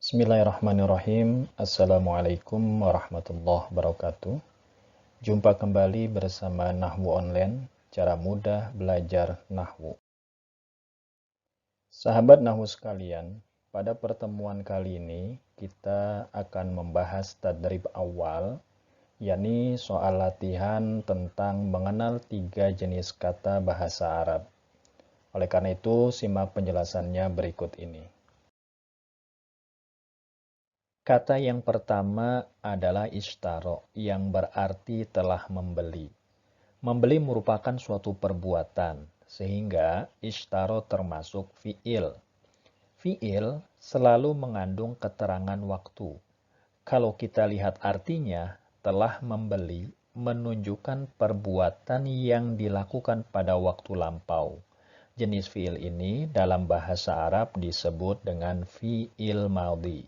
Bismillahirrahmanirrahim. Assalamualaikum warahmatullahi wabarakatuh. Jumpa kembali bersama Nahwu Online, cara mudah belajar Nahwu. Sahabat Nahwu sekalian, pada pertemuan kali ini kita akan membahas tadrib awal, yakni soal latihan tentang mengenal 3 jenis kata bahasa Arab. Oleh karena itu, simak penjelasannya berikut ini. Kata yang pertama adalah ishtaro, yang berarti telah membeli. Membeli merupakan suatu perbuatan, sehingga ishtaro termasuk fi'il. Fi'il selalu mengandung keterangan waktu. Kalau kita lihat artinya, telah membeli menunjukkan perbuatan yang dilakukan pada waktu lampau. Jenis fi'il ini dalam bahasa Arab disebut dengan fi'il madhi.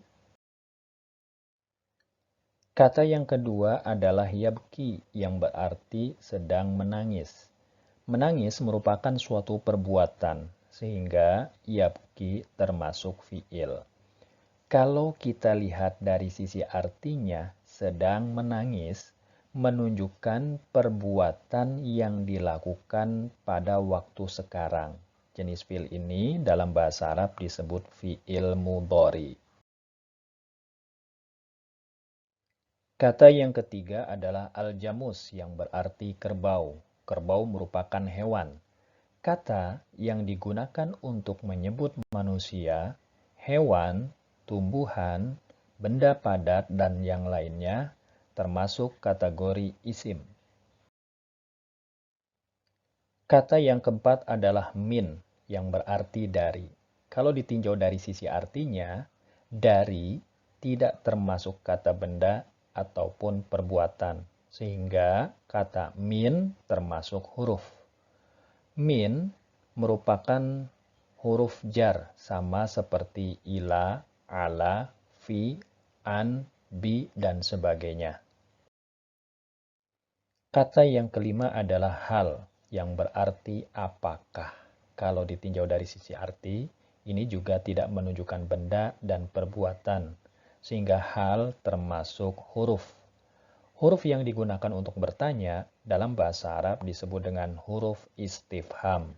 Kata yang kedua adalah yabki, yang berarti sedang menangis. Menangis merupakan suatu perbuatan, sehingga yabki termasuk fi'il. Kalau kita lihat dari sisi artinya, sedang menangis menunjukkan perbuatan yang dilakukan pada waktu sekarang. Jenis fi'il ini dalam bahasa Arab disebut fi'il mudhari. Kata yang ketiga adalah al-jamus, yang berarti kerbau. Kerbau merupakan hewan. Kata yang digunakan untuk menyebut manusia, hewan, tumbuhan, benda padat, dan yang lainnya, termasuk kategori isim. Kata yang keempat adalah min, yang berarti dari. Kalau ditinjau dari sisi artinya, dari tidak termasuk kata benda ataupun perbuatan, sehingga kata min termasuk huruf. Min merupakan huruf jar, sama seperti ila, ala, fi, an, bi, dan sebagainya. Kata yang kelima adalah hal, yang berarti apakah. Kalau ditinjau dari sisi arti, ini juga tidak menunjukkan benda dan perbuatan, sehingga hal termasuk huruf. Huruf yang digunakan untuk bertanya dalam bahasa Arab disebut dengan huruf istifham.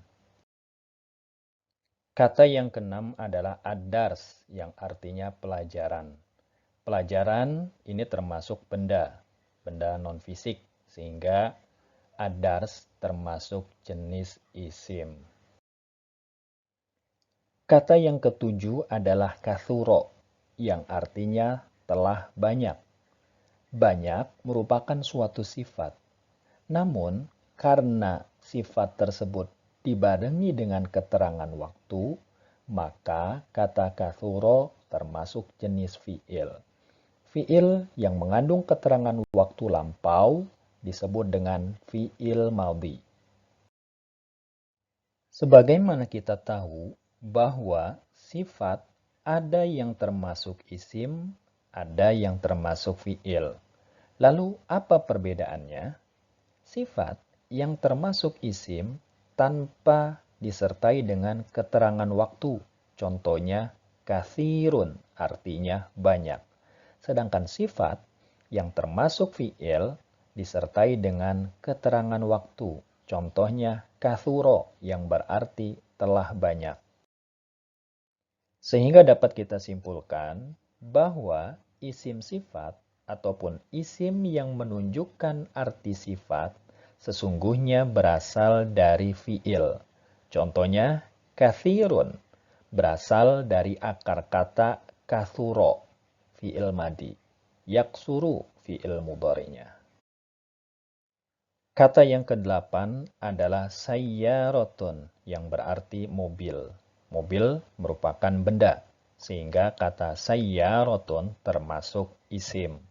Kata yang keenam adalah ad-dars, yang artinya pelajaran. Pelajaran ini termasuk benda non-fisik, sehingga ad-dars termasuk jenis isim. Kata yang ketujuh adalah kathuro, yang artinya telah banyak. Banyak merupakan suatu sifat. Namun, karena sifat tersebut dibarengi dengan keterangan waktu, maka kata kathuro termasuk jenis fi'il. Fi'il yang mengandung keterangan waktu lampau disebut dengan fi'il madhi. Sebagaimana kita tahu bahwa sifat ada yang termasuk isim, ada yang termasuk fi'il. Lalu apa perbedaannya? Sifat yang termasuk isim tanpa disertai dengan keterangan waktu. Contohnya kathirun, artinya banyak. Sedangkan sifat yang termasuk fi'il disertai dengan keterangan waktu. Contohnya kathuro, yang berarti telah banyak. Sehingga dapat kita simpulkan bahwa isim sifat ataupun isim yang menunjukkan arti sifat sesungguhnya berasal dari fi'il. Contohnya kathirun berasal dari akar kata kathuro, fi'il madi. Yaksuru, fi'il mudhari'nya. Kata yang kedelapan adalah sayyaratun, yang berarti mobil. Mobil merupakan benda, sehingga kata sayyaratun termasuk isim.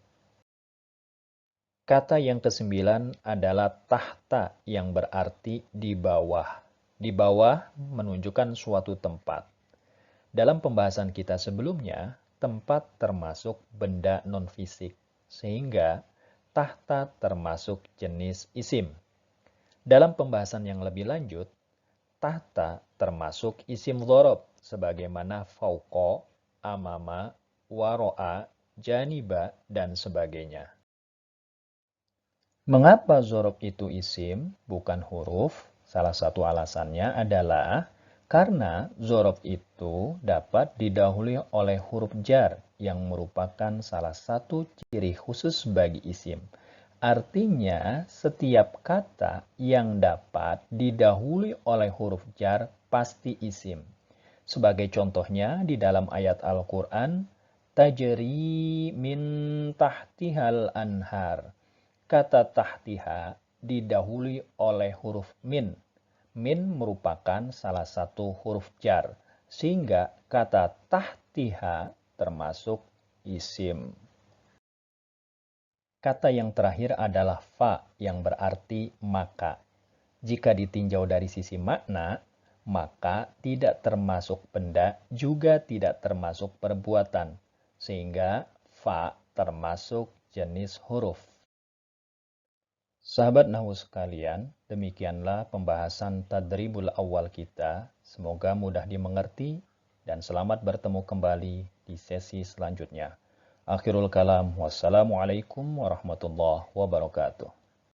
Kata yang kesembilan adalah tahta, yang berarti di bawah. Di bawah menunjukkan suatu tempat. Dalam pembahasan kita sebelumnya, tempat termasuk benda non-fisik, sehingga tahta termasuk jenis isim. Dalam pembahasan yang lebih lanjut, tahta termasuk isim dhorob, sebagaimana fauqa, amama, waro'a, janiba, dan sebagainya. Mengapa zorob itu isim, bukan huruf? Salah satu alasannya adalah karena zorob itu dapat didahului oleh huruf jar yang merupakan salah satu ciri khusus bagi isim. Artinya, setiap kata yang dapat didahului oleh huruf jar pasti isim. Sebagai contohnya di dalam ayat Al-Quran, tajri min tahtihal anhar. Kata tahtiha didahului oleh huruf min. Min merupakan salah satu huruf jar, sehingga kata tahtiha termasuk isim. Kata yang terakhir adalah fa yang berarti maka. Jika ditinjau dari sisi makna, maka tidak termasuk benda juga tidak termasuk perbuatan, sehingga fa termasuk jenis huruf. Sahabat Nahwu sekalian, demikianlah pembahasan tadribul awal kita. Semoga mudah dimengerti dan selamat bertemu kembali di sesi selanjutnya. Akhirul kalam, wassalamualaikum warahmatullahi wabarakatuh.